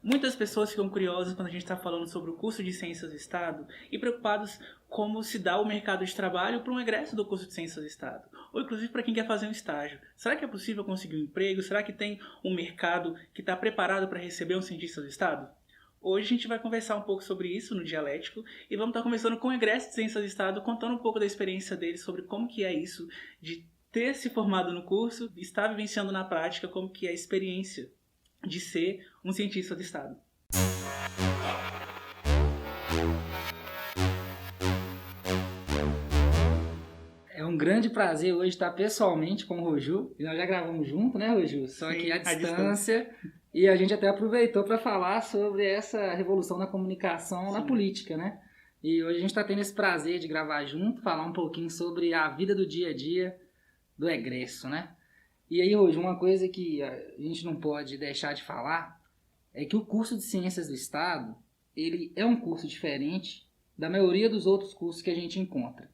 Muitas pessoas ficam curiosas quando a gente está falando sobre o curso de Ciências do Estado e preocupados como se dá o mercado de trabalho para um egresso do curso de Ciências do Estado, ou inclusive para quem quer fazer um estágio. Será que é possível conseguir um emprego? Será que tem um mercado que está preparado para receber um cientista do Estado? Hoje a gente vai conversar um pouco sobre isso no Dialético e vamos estar conversando com o egresso de Ciências do Estado, contando um pouco da experiência dele sobre como que é isso de ter se formado no curso e estar vivenciando na prática como que é a experiência de ser um cientista do Estado. É um grande prazer hoje estar pessoalmente com o Roju. Nós já gravamos junto, né, Roju? Só que à distância. E a gente até aproveitou para falar sobre essa revolução da comunicação na política, né? E hoje a gente está tendo esse prazer de gravar junto, falar um pouquinho sobre a vida do dia a dia do egresso, né? E aí, Roju, uma coisa que a gente não pode deixar de falar é que o curso de Ciências do Estado, ele é um curso diferente da maioria dos outros cursos que a gente encontra.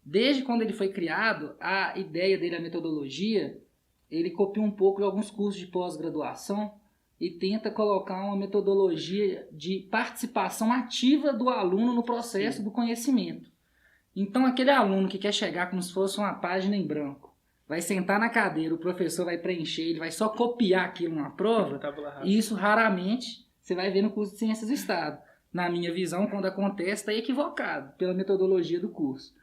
Desde quando ele foi criado, a ideia dele, a metodologia, ele copia um pouco de alguns cursos de pós-graduação e tenta colocar uma metodologia de participação ativa do aluno no processo do conhecimento. Então, aquele aluno que quer chegar como se fosse uma página em branco, vai sentar na cadeira, o professor vai preencher, ele vai só copiar aquilo numa prova, e isso raramente você vai ver no curso de Ciências do Estado. Na minha visão, quando acontece, está equivocado pela metodologia do curso.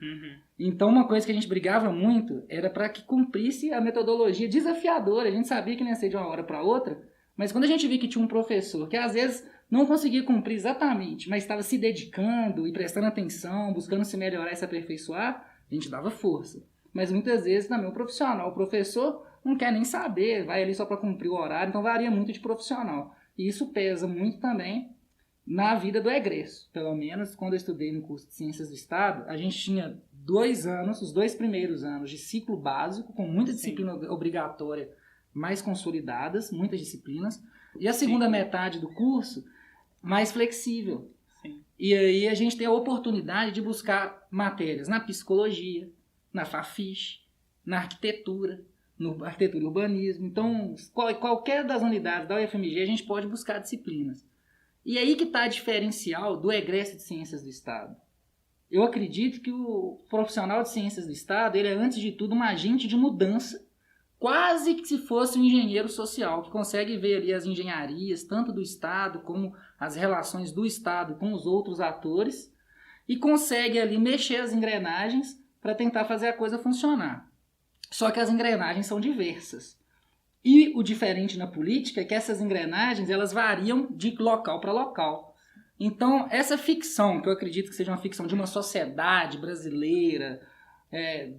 Então, uma coisa que a gente brigava muito era para que cumprisse a metodologia desafiadora. A gente sabia que não ia ser de uma hora para outra, mas quando a gente via que tinha um professor que às vezes não conseguia cumprir exatamente, mas estava se dedicando e prestando atenção, buscando se melhorar e se aperfeiçoar, a gente dava força. Mas muitas vezes também o profissional, o professor não quer nem saber, vai ali só para cumprir o horário, então varia muito de profissional. E isso pesa muito também na vida do egresso. Pelo menos quando eu estudei no curso de Ciências do Estado, a gente tinha 2 anos, os 2 primeiros anos de ciclo básico, com muita disciplina obrigatória, mais consolidadas, muitas disciplinas, e a segunda metade do curso mais flexível. E aí a gente tem a oportunidade de buscar matérias na psicologia, na FAFISH, na arquitetura, no arquitetura e urbanismo. Então, qualquer das unidades da UFMG a gente pode buscar disciplinas. E aí que está a diferencial do egresso de Ciências do Estado. Eu acredito que o profissional de Ciências do Estado, ele é antes de tudo um agente de mudança, quase que se fosse um engenheiro social, que consegue ver ali as engenharias, tanto do Estado como as relações do Estado com os outros atores, e consegue ali mexer as engrenagens para tentar fazer a coisa funcionar. Só que as engrenagens são diversas. E o diferente na política é que essas engrenagens elas variam de local para local. Então, essa ficção, que eu acredito que seja uma ficção de uma sociedade brasileira,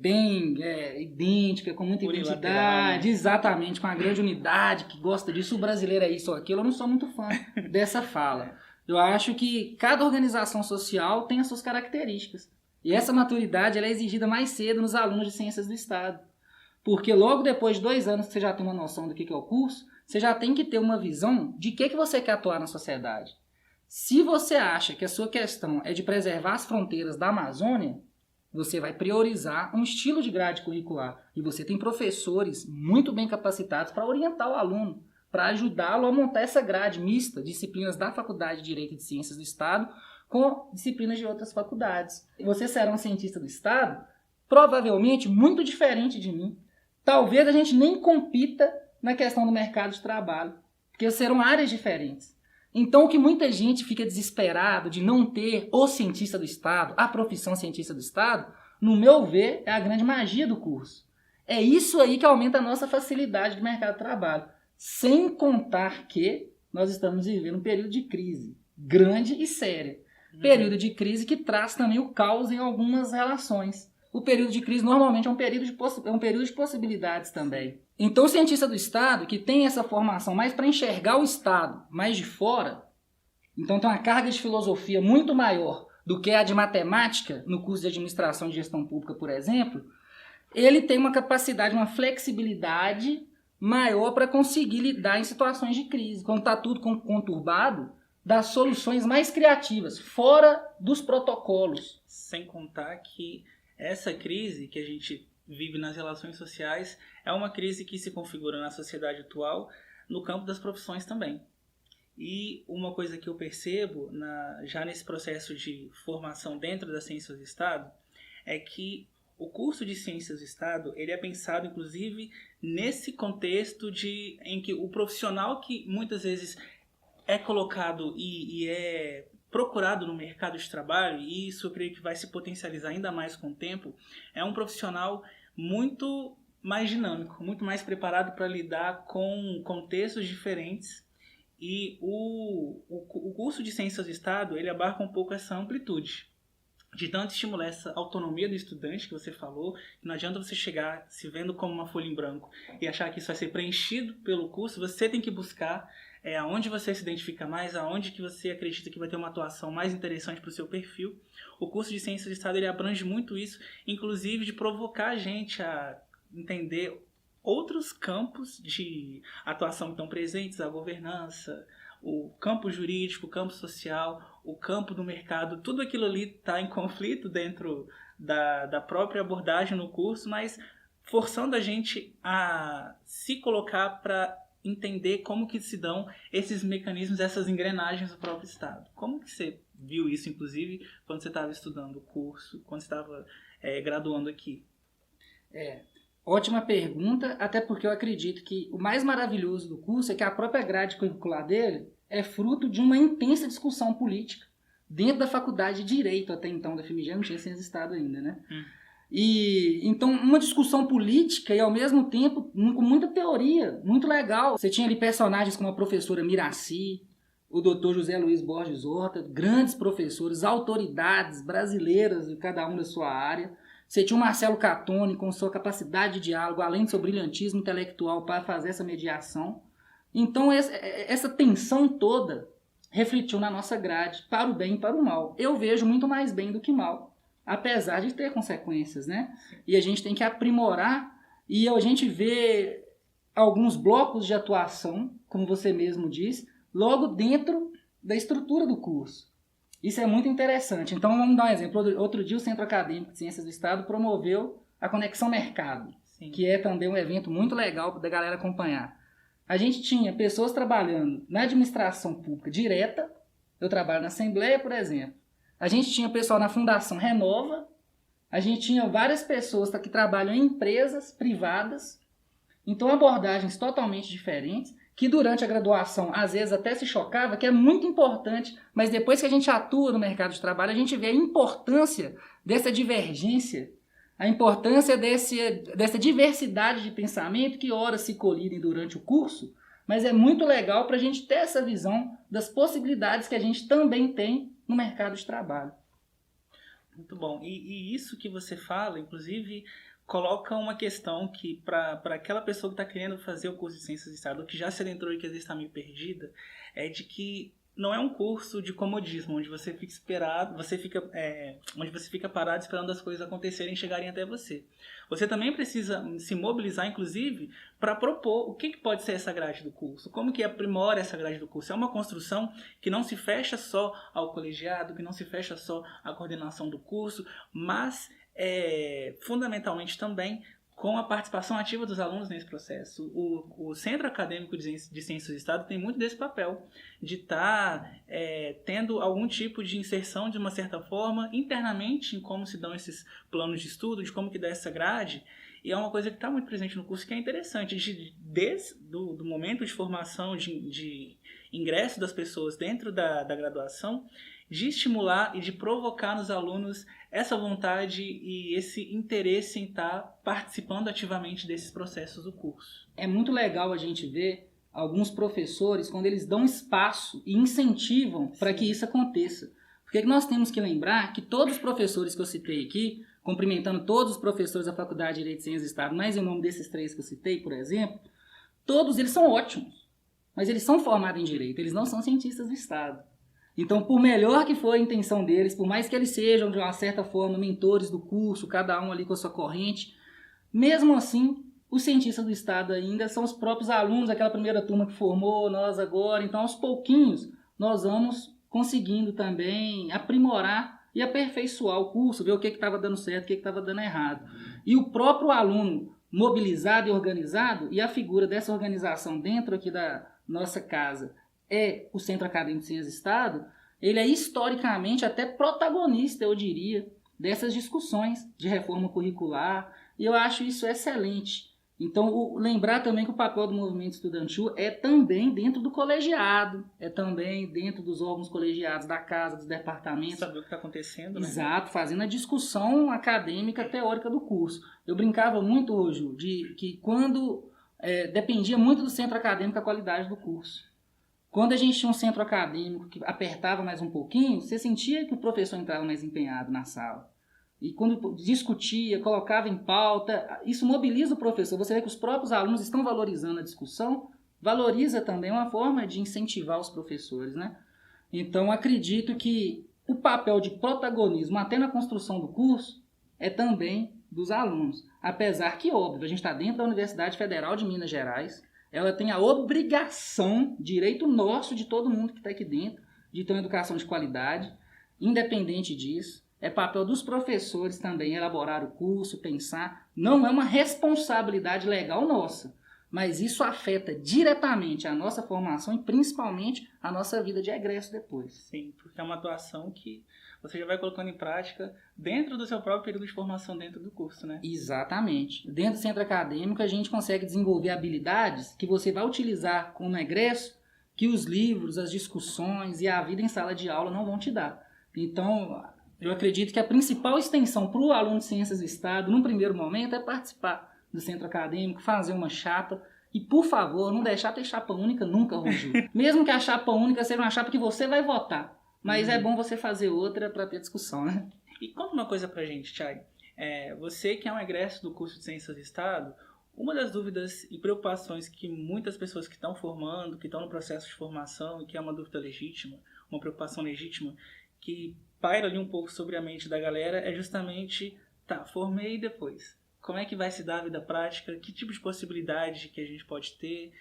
bem idêntica, com muita identidade, exatamente, com uma grande unidade, que gosta disso, o brasileiro é isso ou aquilo, eu não sou muito fã dessa fala. Eu acho que cada organização social tem as suas características. E essa maturidade ela é exigida mais cedo nos alunos de Ciências do Estado. Porque logo depois de 2 anos que você já tem uma noção do que é o curso, você já tem que ter uma visão de que você quer atuar na sociedade. Se você acha que a sua questão é de preservar as fronteiras da Amazônia, você vai priorizar um estilo de grade curricular. E você tem professores muito bem capacitados para orientar o aluno, para ajudá-lo a montar essa grade mista, disciplinas da Faculdade de Direito e de Ciências do Estado, com disciplinas de outras faculdades. Você será um cientista do Estado, provavelmente muito diferente de mim. Talvez a gente nem compita na questão do mercado de trabalho, porque serão áreas diferentes. Então, o que muita gente fica desesperado de não ter o cientista do Estado, a profissão cientista do Estado, no meu ver, é a grande magia do curso. É isso aí que aumenta a nossa facilidade do mercado de trabalho. Sem contar que nós estamos vivendo um período de crise grande e séria. Período de crise que traz também o caos em algumas relações. O período de crise normalmente é um período de possibilidades também. Então o cientista do Estado, que tem essa formação mais para enxergar o Estado mais de fora, então tem uma carga de filosofia muito maior do que a de matemática no curso de administração de gestão pública, por exemplo, ele tem uma capacidade, uma flexibilidade maior para conseguir lidar em situações de crise. Quando está tudo conturbado, dar soluções mais criativas, fora dos protocolos. Sem contar que essa crise que a gente vive nas relações sociais é uma crise que se configura na sociedade atual no campo das profissões também. E uma coisa que eu percebo já nesse processo de formação dentro das ciências do Estado é que o curso de ciências do Estado ele é pensado, inclusive, nesse contexto em que o profissional que muitas vezes é colocado e é procurado no mercado de trabalho, e isso eu creio que vai se potencializar ainda mais com o tempo, é um profissional muito mais dinâmico, muito mais preparado para lidar com contextos diferentes. E o curso de Ciências do Estado, ele abarca um pouco essa amplitude, de tanto estimular essa autonomia do estudante que você falou, que não adianta você chegar se vendo como uma folha em branco e achar que isso vai ser preenchido pelo curso, você tem que buscar aonde você se identifica mais, aonde que você acredita que vai ter uma atuação mais interessante para o seu perfil. O curso de Ciências do Estado ele abrange muito isso, inclusive de provocar a gente a entender outros campos de atuação que estão presentes, a governança, o campo jurídico, o campo social, o campo do mercado, tudo aquilo ali está em conflito dentro da própria abordagem no curso, mas forçando a gente a se colocar para entender como que se dão esses mecanismos, essas engrenagens do próprio Estado. Como que você viu isso, inclusive, quando você estava estudando o curso, quando você estava graduando aqui? Ótima pergunta, até porque eu acredito que o mais maravilhoso do curso é que a própria grade curricular dele é fruto de uma intensa discussão política dentro da faculdade de Direito, até então, da FMG, não tinha Ciências do Estado ainda, né? E então uma discussão política e ao mesmo tempo com muita teoria, muito legal. Você tinha ali personagens como a professora Miraci, o Dr. José Luiz Borges Horta, grandes professores, autoridades brasileiras, cada um da sua área. Você tinha o Marcelo Catoni com sua capacidade de diálogo, além do seu brilhantismo intelectual para fazer essa mediação. Então essa tensão toda refletiu na nossa grade, para o bem e para o mal. Eu vejo muito mais bem do que mal, apesar de ter consequências, né? E a gente tem que aprimorar, e a gente vê alguns blocos de atuação, como você mesmo disse, logo dentro da estrutura do curso. Isso é muito interessante. Então, vamos dar um exemplo. Outro dia, o Centro Acadêmico de Ciências do Estado promoveu a Conexão Mercado, Sim. que é também um evento muito legal da galera acompanhar. A gente tinha pessoas trabalhando na administração pública direta, eu trabalho na Assembleia, por exemplo. A gente tinha pessoal na Fundação Renova, a gente tinha várias pessoas que trabalham em empresas privadas, então abordagens totalmente diferentes, que durante a graduação às vezes até se chocava, que é muito importante, mas depois que a gente atua no mercado de trabalho, a gente vê a importância dessa divergência, a importância dessa diversidade de pensamento que ora se colidem durante o curso, mas é muito legal para a gente ter essa visão das possibilidades que a gente também tem no mercado de trabalho. Muito bom. E isso que você fala, inclusive, coloca uma questão que para aquela pessoa que está querendo fazer o curso de Ciências do Estado, que já se adentrou e que às vezes está meio perdida, é de que não é um curso de comodismo, onde você fica onde você fica parado esperando as coisas acontecerem e chegarem até você. Você também precisa se mobilizar, inclusive, para propor o que pode ser essa grade do curso, como que aprimora essa grade do curso. É uma construção que não se fecha só ao colegiado, que não se fecha só à coordenação do curso, mas fundamentalmente também com a participação ativa dos alunos nesse processo. O Centro Acadêmico de Ciências do Estado tem muito desse papel, de estar tendo algum tipo de inserção, de uma certa forma, internamente em como se dão esses planos de estudo, de como que dá essa grade, e é uma coisa que está muito presente no curso, que é interessante, desde do momento de formação, de ingresso das pessoas dentro da graduação, de estimular e de provocar nos alunos essa vontade e esse interesse em estar participando ativamente desses processos do curso. É muito legal a gente ver alguns professores quando eles dão espaço e incentivam para que isso aconteça. Porque nós temos que lembrar que todos os professores que eu citei aqui, cumprimentando todos os professores da Faculdade de Direito e Ciências do Estado, mas em nome desses 3 que eu citei, por exemplo, todos eles são ótimos, mas eles são formados em Direito, eles não são cientistas do Estado. Então, por melhor que for a intenção deles, por mais que eles sejam, de uma certa forma, mentores do curso, cada um ali com a sua corrente, mesmo assim, os cientistas do Estado ainda são os próprios alunos, aquela primeira turma que formou, nós agora. Então, aos pouquinhos, nós vamos conseguindo também aprimorar e aperfeiçoar o curso, ver o que estava dando certo, o que estava dando errado. E o próprio aluno mobilizado e organizado, e a figura dessa organização dentro aqui da nossa casa, é o Centro Acadêmico de Ciências do Estado, ele é historicamente até protagonista, eu diria, dessas discussões de reforma curricular, e eu acho isso excelente. Então, lembrar também que o papel do movimento estudantil é também dentro do colegiado, é também dentro dos órgãos colegiados da casa, dos departamentos. Saber o que está acontecendo, né? Exato, fazendo a discussão acadêmica, teórica do curso. Eu brincava muito, Roju, de que quando dependia muito do centro acadêmico a qualidade do curso. Quando a gente tinha um centro acadêmico que apertava mais um pouquinho, você sentia que o professor entrava mais empenhado na sala. E quando discutia, colocava em pauta, isso mobiliza o professor. Você vê que os próprios alunos estão valorizando a discussão, valoriza também uma forma de incentivar os professores, né? Então, acredito que o papel de protagonismo até na construção do curso é também dos alunos. Apesar que, óbvio, a gente está dentro da Universidade Federal de Minas Gerais, ela tem a obrigação, direito nosso de todo mundo que está aqui dentro, de ter uma educação de qualidade. Independente disso, é papel dos professores também elaborar o curso, pensar. Não é uma responsabilidade legal nossa, mas isso afeta diretamente a nossa formação e principalmente a nossa vida de egresso depois. Sim, porque é uma atuação que você já vai colocando em prática dentro do seu próprio período de formação dentro do curso, né? Exatamente. Dentro do centro acadêmico a gente consegue desenvolver habilidades que você vai utilizar como egresso, que os livros, as discussões e a vida em sala de aula não vão te dar. Então, eu acredito que a principal extensão para o aluno de Ciências do Estado, num primeiro momento, é participar do centro acadêmico, fazer uma chapa e, por favor, não deixar ter chapa única nunca, Roju. Mesmo que a chapa única seja uma chapa que você vai votar, mas é bom você fazer outra para ter discussão, né? E conta uma coisa pra gente, Thiago. Você que é um egresso do curso de Ciências do Estado, uma das dúvidas e preocupações que muitas pessoas que estão formando, que estão no processo de formação, e que é uma dúvida legítima, uma preocupação legítima, que paira ali um pouco sobre a mente da galera, é justamente, formei e depois? Como é que vai se dar a vida prática? Que tipo de possibilidade que a gente pode ter?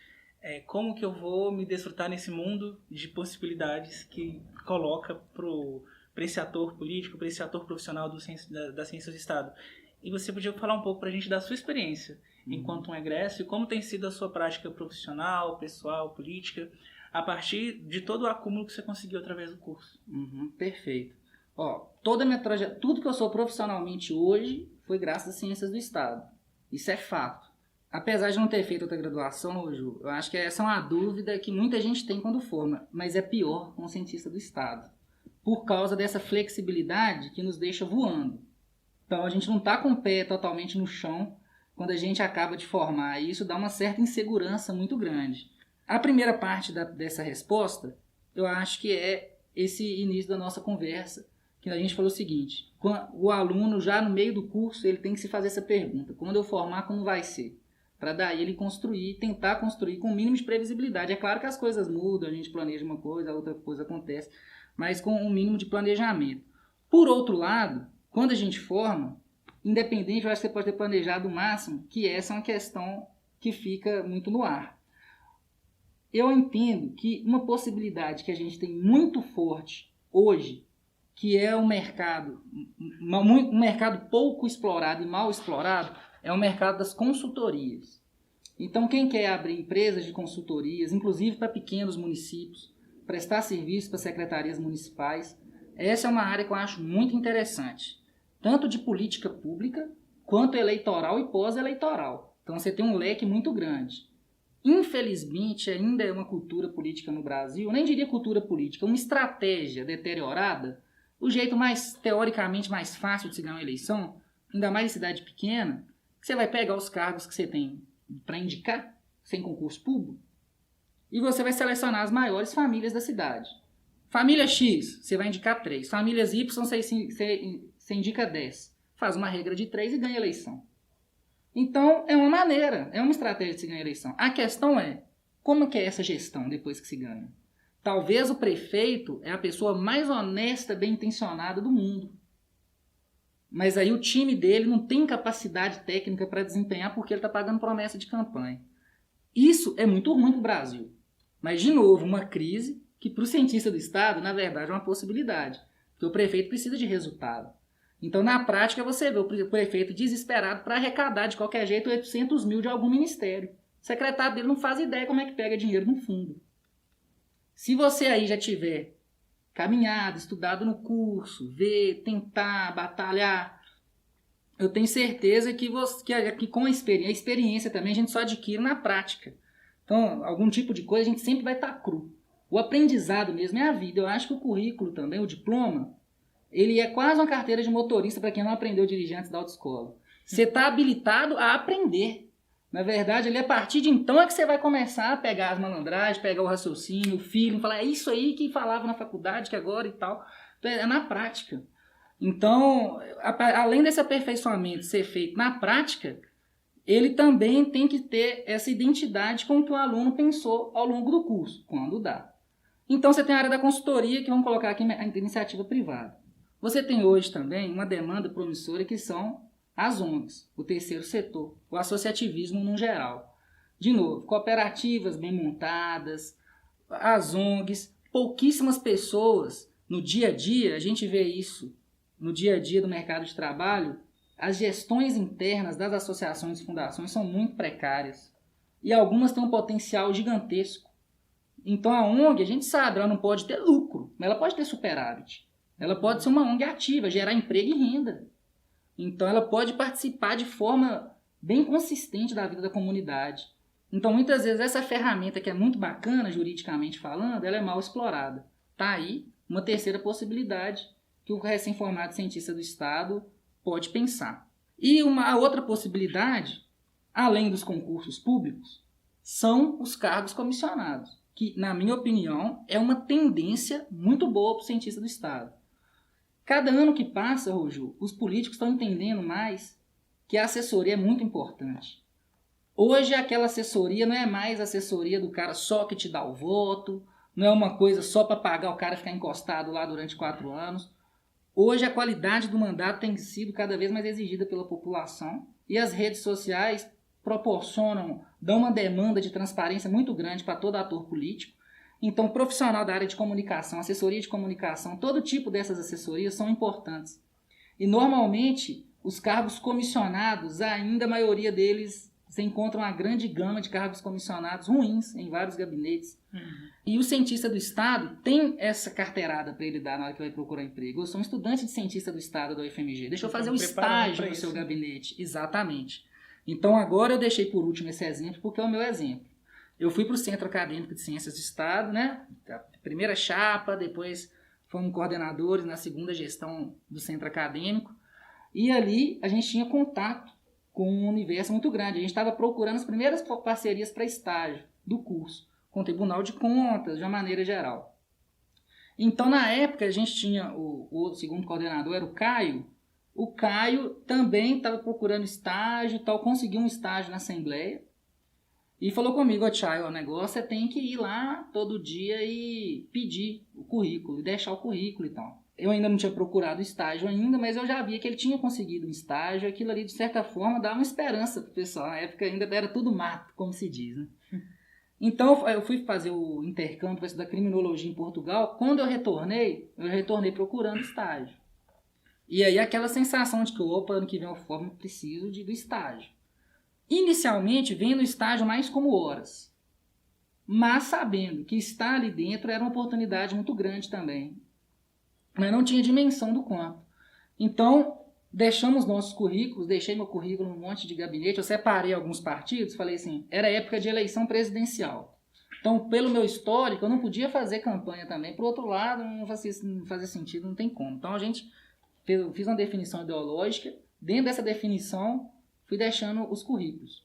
Como que eu vou me desfrutar nesse mundo de possibilidades que coloca para esse ator político, para esse ator profissional da Ciência do Estado? E você podia falar um pouco para a gente da sua experiência enquanto um egresso e como tem sido a sua prática profissional, pessoal, política, a partir de todo o acúmulo que você conseguiu através do curso. Perfeito. Toda a minha trajetória, tudo que eu sou profissionalmente hoje foi graças às Ciências do Estado. Isso é fato. Apesar de não ter feito outra graduação, Ju, eu acho que essa é uma dúvida que muita gente tem quando forma, mas é pior com o cientista do Estado, por causa dessa flexibilidade que nos deixa voando. Então a gente não está com o pé totalmente no chão quando a gente acaba de formar, e isso dá uma certa insegurança muito grande. A primeira parte dessa resposta, eu acho que é esse início da nossa conversa, que a gente falou o seguinte: o aluno já no meio do curso ele tem que se fazer essa pergunta: quando eu formar, como vai ser? Para daí ele tentar construir com o mínimo de previsibilidade. É claro que as coisas mudam, a gente planeja uma coisa, a outra coisa acontece, mas com um mínimo de planejamento. Por outro lado, quando a gente forma, independente, eu acho que você pode ter planejado o máximo, que essa é uma questão que fica muito no ar. Eu entendo que uma possibilidade que a gente tem muito forte hoje, que é um mercado pouco explorado e mal explorado, é o mercado das consultorias. Então, quem quer abrir empresas de consultorias, inclusive para pequenos municípios, prestar serviço para secretarias municipais, essa é uma área que eu acho muito interessante, tanto de política pública, quanto eleitoral e pós-eleitoral. Então, você tem um leque muito grande. Infelizmente, ainda é uma cultura política no Brasil, eu nem diria cultura política, uma estratégia deteriorada, o jeito mais, teoricamente, mais fácil de se ganhar uma eleição, ainda mais em cidade pequena, que você vai pegar os cargos que você tem para indicar, sem concurso público, e você vai selecionar as maiores famílias da cidade. Família X, você vai indicar 3. Famílias Y, você indica 10. Faz uma regra de 3 e ganha eleição. Então, é uma maneira, é uma estratégia de se ganhar eleição. A questão é, como que é essa gestão depois que se ganha? Talvez o prefeito é a pessoa mais honesta, bem intencionada do mundo. Mas aí o time dele não tem capacidade técnica para desempenhar porque ele está pagando promessa de campanha. Isso é muito ruim para o Brasil. Mas, de novo, uma crise que para o cientista do Estado, na verdade, é uma possibilidade. Porque o prefeito precisa de resultado. Então, na prática, você vê o prefeito desesperado para arrecadar de qualquer jeito 800 mil de algum ministério. O secretário dele não faz ideia como é que pega dinheiro no fundo. Se você aí já tiver caminhado, estudado no curso, ver, tentar, batalhar, eu tenho certeza que com a experiência também a gente só adquire na prática. Então, algum tipo de coisa a gente sempre vai estar cru. O aprendizado mesmo é a vida. Eu acho que o currículo também, o diploma, ele é quase uma carteira de motorista para quem não aprendeu a dirigir antes da autoescola. Você está habilitado a aprender. Na verdade, a partir de então é que você vai começar a pegar as malandragens, pegar o raciocínio, o feeling, falar, é isso aí que falava na faculdade, que agora e tal. Então, é na prática. Então, além desse aperfeiçoamento ser feito na prática, ele também tem que ter essa identidade com o que o aluno pensou ao longo do curso, quando dá. Então, você tem a área da consultoria, que vamos colocar aqui a iniciativa privada. Você tem hoje também uma demanda promissora que são as ONGs, o terceiro setor, o associativismo no geral. De novo, cooperativas bem montadas, as ONGs, pouquíssimas pessoas no dia a dia, a gente vê isso no dia a dia do mercado de trabalho, as gestões internas das associações e fundações são muito precárias e algumas têm um potencial gigantesco. Então a ONG, a gente sabe, ela não pode ter lucro, mas ela pode ter superávit. Ela pode ser uma ONG ativa, gerar emprego e renda. Então ela pode participar de forma bem consistente da vida da comunidade. Então muitas vezes essa ferramenta que é muito bacana, juridicamente falando, ela é mal explorada. Está aí uma terceira possibilidade que o recém-formado cientista do Estado pode pensar. E a outra possibilidade, além dos concursos públicos, são os cargos comissionados, que, na minha opinião, é uma tendência muito boa para o cientista do Estado. Cada ano que passa, Roju, os políticos estão entendendo mais que a assessoria é muito importante. Hoje aquela assessoria não é mais a assessoria do cara só que te dá o voto, não é uma coisa só para pagar o cara ficar encostado lá durante 4 anos. Hoje a qualidade do mandato tem sido cada vez mais exigida pela população e as redes sociais dão uma demanda de transparência muito grande para todo ator político. Então, profissional da área de comunicação, assessoria de comunicação, todo tipo dessas assessorias são importantes. E normalmente os cargos comissionados, ainda a maioria deles, você encontra uma grande gama de cargos comissionados ruins em vários gabinetes. E o cientista do Estado tem essa carteirada para ele dar na hora que vai procurar emprego. Eu sou um estudante de cientista do Estado da UFMG. Deixa eu fazer um estágio no seu gabinete. Exatamente. Então agora eu deixei por último esse exemplo porque é o meu exemplo. Eu fui para o Centro Acadêmico de Ciências do Estado, né? A primeira chapa, depois fomos coordenadores na segunda gestão do Centro Acadêmico. E ali a gente tinha contato com um universo muito grande. A gente estava procurando as primeiras parcerias para estágio do curso, com o Tribunal de Contas, de uma maneira geral. Então, na época, a gente tinha o segundo coordenador, era o Caio. O Caio também estava procurando estágio, tal, conseguiu um estágio na Assembleia. E falou comigo, Thiago, o negócio é tem que ir lá todo dia e pedir o currículo, e deixar o currículo e tal. Eu ainda não tinha procurado estágio ainda, mas eu já via que ele tinha conseguido um estágio. Aquilo ali, de certa forma, dava uma esperança pro pessoal. Na época ainda era tudo mato, como se diz, né? Então eu fui fazer o intercâmbio para estudar criminologia em Portugal. Quando eu retornei procurando estágio. E aí aquela sensação de que, opa, ano que vem eu formo, preciso do estágio. Inicialmente, vendo o estágio mais como horas, mas sabendo que estar ali dentro era uma oportunidade muito grande também. Mas não tinha dimensão do quanto. Então, deixamos nossos currículos, deixei meu currículo num monte de gabinete, eu separei alguns partidos, falei assim, era época de eleição presidencial. Então, pelo meu histórico, eu não podia fazer campanha também. Por outro lado, não fazia sentido, não tem como. Então, fiz uma definição ideológica, dentro dessa definição, fui deixando os currículos.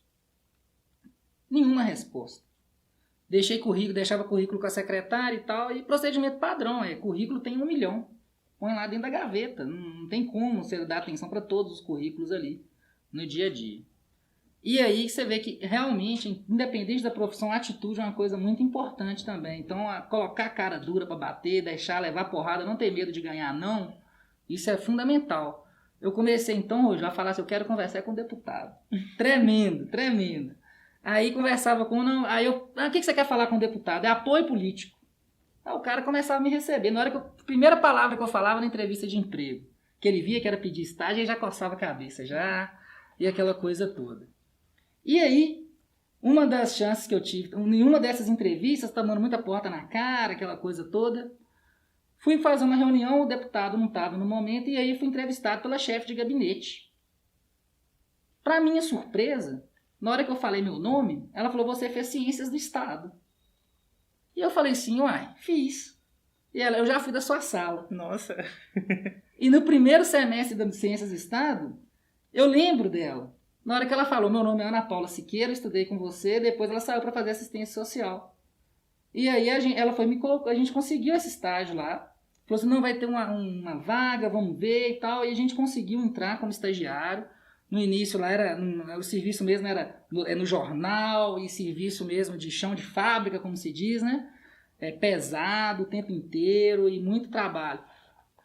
Nenhuma resposta. Deixava currículo com a secretária e tal, e procedimento padrão, currículo tem 1 milhão. Põe lá dentro da gaveta, não tem como você dar atenção para todos os currículos ali, no dia a dia. E aí você vê que realmente, independente da profissão, a atitude é uma coisa muito importante também. Então, colocar a cara dura para bater, levar porrada, não ter medo de ganhar não, isso é fundamental. Eu comecei então hoje a falar assim, eu quero conversar com o deputado. Tremendo. Aí conversava com o que você quer falar com o deputado? É apoio político. Aí o cara começava a me receber. Na hora que a primeira palavra que eu falava na entrevista de emprego, que ele via que era pedir estágio, ele já coçava a cabeça, e aquela coisa toda. E aí, Uma das chances que eu tive, em uma dessas entrevistas, tomando muita porta na cara, aquela coisa toda, fui fazer uma reunião, o deputado não estava no momento, e aí fui entrevistado pela chefe de gabinete. Para minha surpresa, na hora que eu falei meu nome, ela falou, você fez Ciências do Estado. E eu falei assim, uai, fiz. E ela, eu já fui da sua sala. Nossa. E no primeiro semestre de Ciências do Estado, eu lembro dela. Na hora que ela falou, meu nome é Ana Paula Siqueira, eu estudei com você, depois ela saiu para fazer assistência social. E aí ela foi me colocou, a gente conseguiu esse estágio lá. Falou assim, não, vai ter uma vaga, vamos ver e tal. E a gente conseguiu entrar como estagiário. No início lá o serviço mesmo era no jornal e serviço mesmo de chão de fábrica, como se diz, né? Pesado o tempo inteiro e muito trabalho.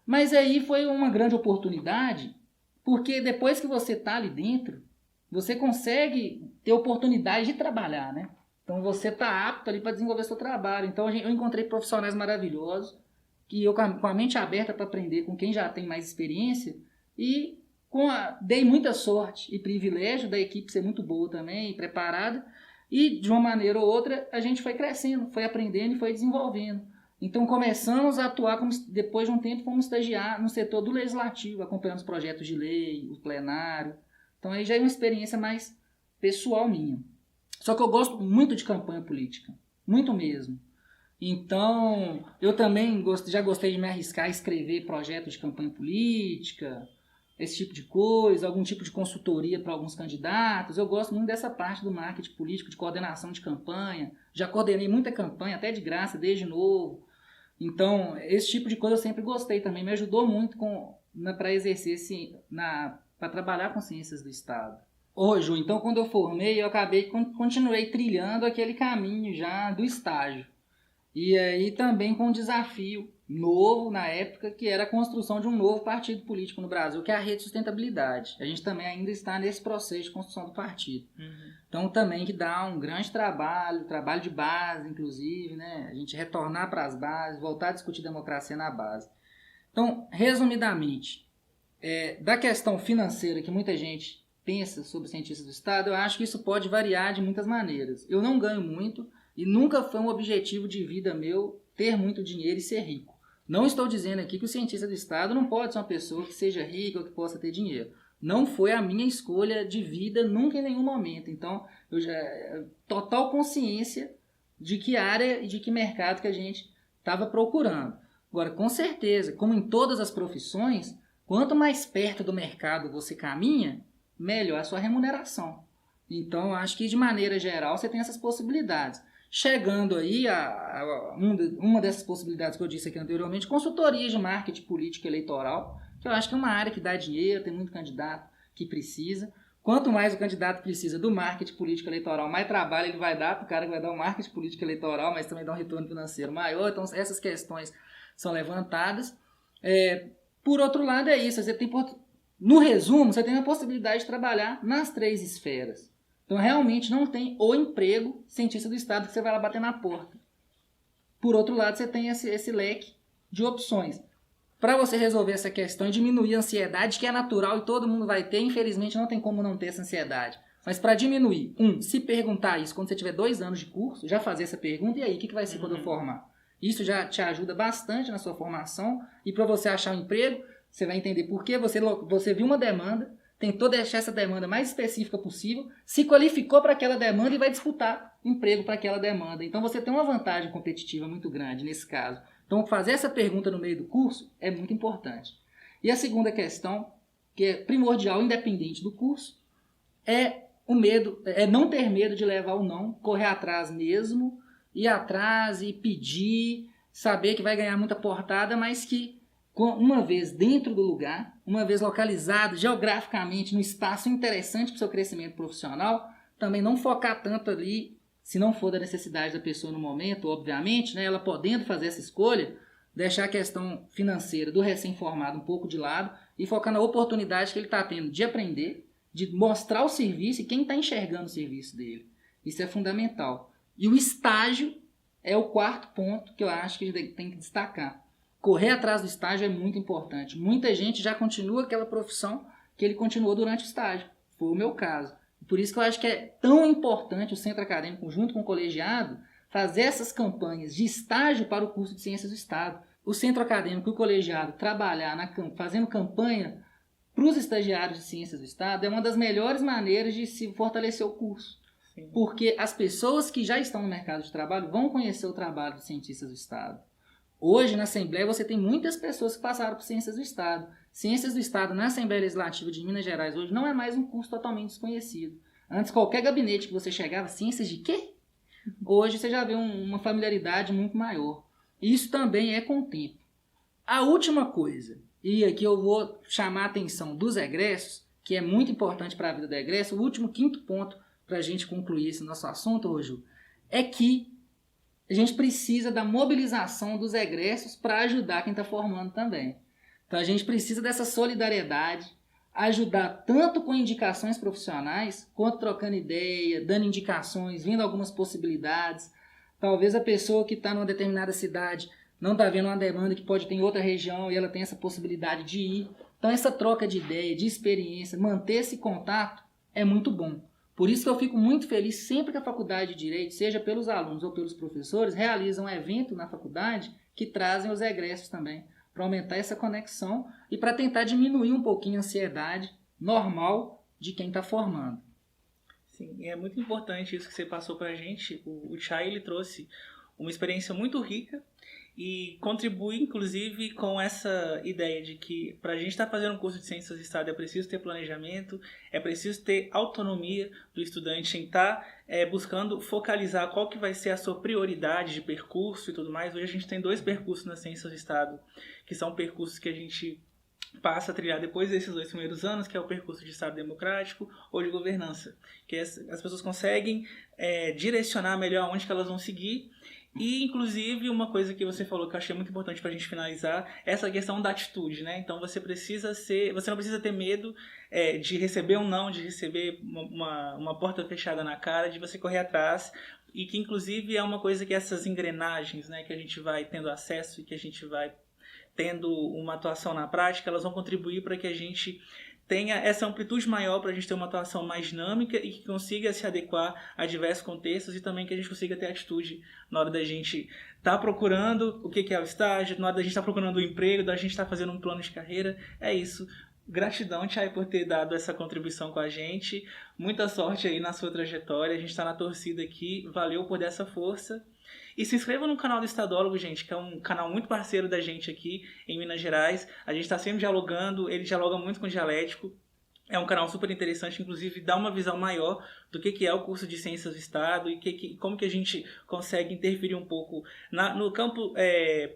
Mas aí foi uma grande oportunidade, porque depois que você está ali dentro, você consegue ter oportunidade de trabalhar, né? Então você está apto ali para desenvolver seu trabalho. Então eu encontrei profissionais maravilhosos, que eu com a mente aberta para aprender com quem já tem mais experiência e dei muita sorte e privilégio da equipe ser muito boa também e preparada. E de uma maneira ou outra a gente foi crescendo, foi aprendendo e foi desenvolvendo. Então começamos a atuar, depois de um tempo fomos estagiar no setor do legislativo, acompanhando os projetos de lei, o plenário. Então aí já é uma experiência mais pessoal minha. Só que eu gosto muito de campanha política, muito mesmo. Então eu também já gostei de me arriscar a escrever projetos de campanha política, esse tipo de coisa, algum tipo de consultoria para alguns candidatos. Eu gosto muito dessa parte do marketing político, de coordenação de campanha. Já coordenei muita campanha, até de graça, desde novo. Então, esse tipo de coisa eu sempre gostei também. Me ajudou muito para exercer, para trabalhar com ciências do Estado. Hoje, então, quando eu formei, eu continuei trilhando aquele caminho já do estágio. E aí também com um desafio novo na época, que era a construção de um novo partido político no Brasil, que é a Rede Sustentabilidade. A gente também ainda está nesse processo de construção do partido. Uhum. Então também que dá um grande trabalho de base, inclusive, né? A gente retornar para as bases, voltar a discutir democracia na base. Então, resumidamente, da questão financeira que muita gente pensa sobre cientistas do Estado, eu acho que isso pode variar de muitas maneiras. Eu não ganho muito e nunca foi um objetivo de vida meu ter muito dinheiro e ser rico. Não estou dizendo aqui que o cientista do Estado não pode ser uma pessoa que seja rica ou que possa ter dinheiro. Não foi a minha escolha de vida nunca em nenhum momento. Então, eu já total consciência de que área e de que mercado que a gente estava procurando. Agora, com certeza, como em todas as profissões, quanto mais perto do mercado você caminha, melhor a sua remuneração. Então, acho que de maneira geral você tem essas possibilidades. Chegando aí a uma dessas possibilidades que eu disse aqui anteriormente, consultorias de marketing político eleitoral, que eu acho que é uma área que dá dinheiro, tem muito candidato que precisa. Quanto mais o candidato precisa do marketing político eleitoral, mais trabalho ele vai dar para o cara que vai dar o marketing político eleitoral, mas também dá um retorno financeiro maior. Então, essas questões são levantadas. Por outro lado, é isso. No resumo, você tem a possibilidade de trabalhar nas 3 esferas. Então, realmente não tem o emprego cientista do Estado que você vai lá bater na porta. Por outro lado, você tem esse leque de opções. Para você resolver essa questão e diminuir a ansiedade, que é natural e todo mundo vai ter, infelizmente não tem como não ter essa ansiedade. Mas para diminuir, se perguntar isso quando você tiver 2 anos de curso, já fazer essa pergunta, e aí, o que vai ser quando eu formar? Isso já te ajuda bastante na sua formação, e para você achar um emprego, você vai entender por que você viu uma demanda, tentou deixar essa demanda mais específica possível, se qualificou para aquela demanda e vai disputar emprego para aquela demanda. Então você tem uma vantagem competitiva muito grande nesse caso. Então fazer essa pergunta no meio do curso é muito importante. E a segunda questão, que é primordial, independente do curso, é não ter medo de levar o não, correr atrás mesmo, ir atrás e pedir, saber que vai ganhar muita portada, mas que uma vez dentro do lugar, uma vez localizado geograficamente num espaço interessante para o seu crescimento profissional, também não focar tanto ali, se não for da necessidade da pessoa no momento, obviamente, né, ela podendo fazer essa escolha, deixar a questão financeira do recém-formado um pouco de lado e focar na oportunidade que ele está tendo de aprender, de mostrar o serviço e quem está enxergando o serviço dele. Isso é fundamental. E o estágio é o 4º ponto que eu acho que tem que destacar. Correr atrás do estágio é muito importante. Muita gente já continua aquela profissão que ele continuou durante o estágio. Foi o meu caso. Por isso que eu acho que é tão importante o centro acadêmico, junto com o colegiado, fazer essas campanhas de estágio para o curso de Ciências do Estado. O centro acadêmico e o colegiado trabalhar fazendo campanha para os estagiários de Ciências do Estado é uma das melhores maneiras de se fortalecer o curso. Sim. Porque as pessoas que já estão no mercado de trabalho vão conhecer o trabalho dos cientistas do Estado. Hoje, na Assembleia, você tem muitas pessoas que passaram por Ciências do Estado. Ciências do Estado na Assembleia Legislativa de Minas Gerais hoje não é mais um curso totalmente desconhecido. Antes, qualquer gabinete que você chegava, ciências de quê? Hoje você já vê uma familiaridade muito maior. Isso também é com o tempo. A última coisa, e aqui eu vou chamar a atenção dos egressos, que é muito importante para a vida do egresso, o último, quinto ponto para a gente concluir esse nosso assunto, Roju, é que a gente precisa da mobilização dos egressos para ajudar quem está formando também. Então a gente precisa dessa solidariedade, ajudar tanto com indicações profissionais, quanto trocando ideia, dando indicações, vendo algumas possibilidades. Talvez a pessoa que está numa determinada cidade não está vendo uma demanda que pode ter em outra região e ela tem essa possibilidade de ir. Então essa troca de ideia, de experiência, manter esse contato é muito bom. Por isso que eu fico muito feliz sempre que a Faculdade de Direito, seja pelos alunos ou pelos professores, realizam um evento na faculdade que trazem os egressos também, para aumentar essa conexão e para tentar diminuir um pouquinho a ansiedade normal de quem está formando. Sim, e é muito importante isso que você passou para a gente. O Chay, ele trouxe uma experiência muito rica e contribui, inclusive, com essa ideia de que para a gente estar fazendo um curso de Ciências do Estado é preciso ter planejamento, é preciso ter autonomia do estudante em estar buscando focalizar qual que vai ser a sua prioridade de percurso e tudo mais. Hoje a gente tem 2 percursos nas Ciências do Estado, que são percursos que a gente passa a trilhar depois desses 2 primeiros anos, que é o percurso de Estado Democrático ou de Governança, que as pessoas conseguem direcionar melhor onde que elas vão seguir. E, inclusive, uma coisa que você falou que eu achei muito importante para a gente finalizar, é essa questão da atitude, né? Então, você não precisa ter medo de receber um não, de receber uma porta fechada na cara, de você correr atrás, e que, inclusive, é uma coisa que essas engrenagens, né, que a gente vai tendo acesso e que a gente vai tendo uma atuação na prática, elas vão contribuir para que a gente tenha essa amplitude maior, para a gente ter uma atuação mais dinâmica e que consiga se adequar a diversos contextos e também que a gente consiga ter atitude na hora da gente estar procurando o que é o estágio, na hora da gente estar procurando o emprego, da gente estar fazendo um plano de carreira. É isso. Gratidão, Chay, por ter dado essa contribuição com a gente. Muita sorte aí na sua trajetória. A gente está na torcida aqui. Valeu por dar essa força. E se inscreva no canal do Estadólogo, gente, que é um canal muito parceiro da gente aqui em Minas Gerais. A gente está sempre dialogando, ele dialoga muito com o Dialético. É um canal super interessante, inclusive dá uma visão maior do que é o curso de Ciências do Estado e como que a gente consegue interferir um pouco no campo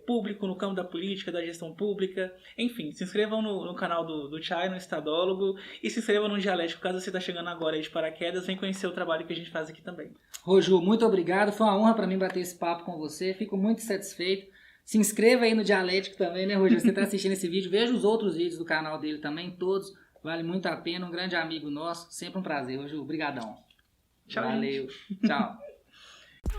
público, no campo da política, da gestão pública. Enfim, se inscrevam no canal do Chay, no Estadólogo, e se inscrevam no Dialético, caso você está chegando agora aí de paraquedas, vem conhecer o trabalho que a gente faz aqui também. Roju, muito obrigado, foi uma honra para mim bater esse papo com você, fico muito satisfeito. Se inscreva aí no Dialético também, né, Roju? Você está assistindo esse vídeo, veja os outros vídeos do canal dele também, todos. Vale muito a pena, um grande amigo nosso. Sempre um prazer, Roju. Obrigadão. Tchau, valeu. Gente. Tchau.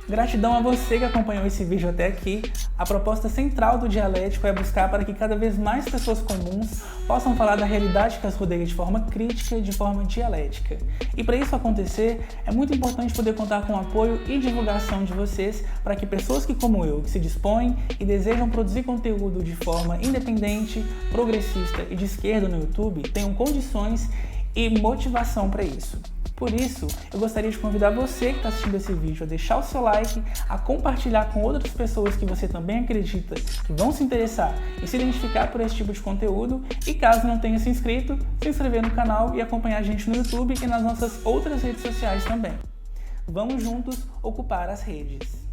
Gratidão a você que acompanhou esse vídeo até aqui. A proposta central do Dialético é buscar para que cada vez mais pessoas comuns possam falar da realidade que as rodeia de forma crítica e de forma dialética. E para isso acontecer, é muito importante poder contar com o apoio e divulgação de vocês para que pessoas que, como eu, que se dispõem e desejam produzir conteúdo de forma independente, progressista e de esquerda no YouTube tenham condições e motivação para isso. Por isso, eu gostaria de convidar você que está assistindo esse vídeo a deixar o seu like, a compartilhar com outras pessoas que você também acredita que vão se interessar e se identificar por esse tipo de conteúdo e, caso não tenha se inscrito, se inscrever no canal e acompanhar a gente no YouTube e nas nossas outras redes sociais também. Vamos juntos ocupar as redes!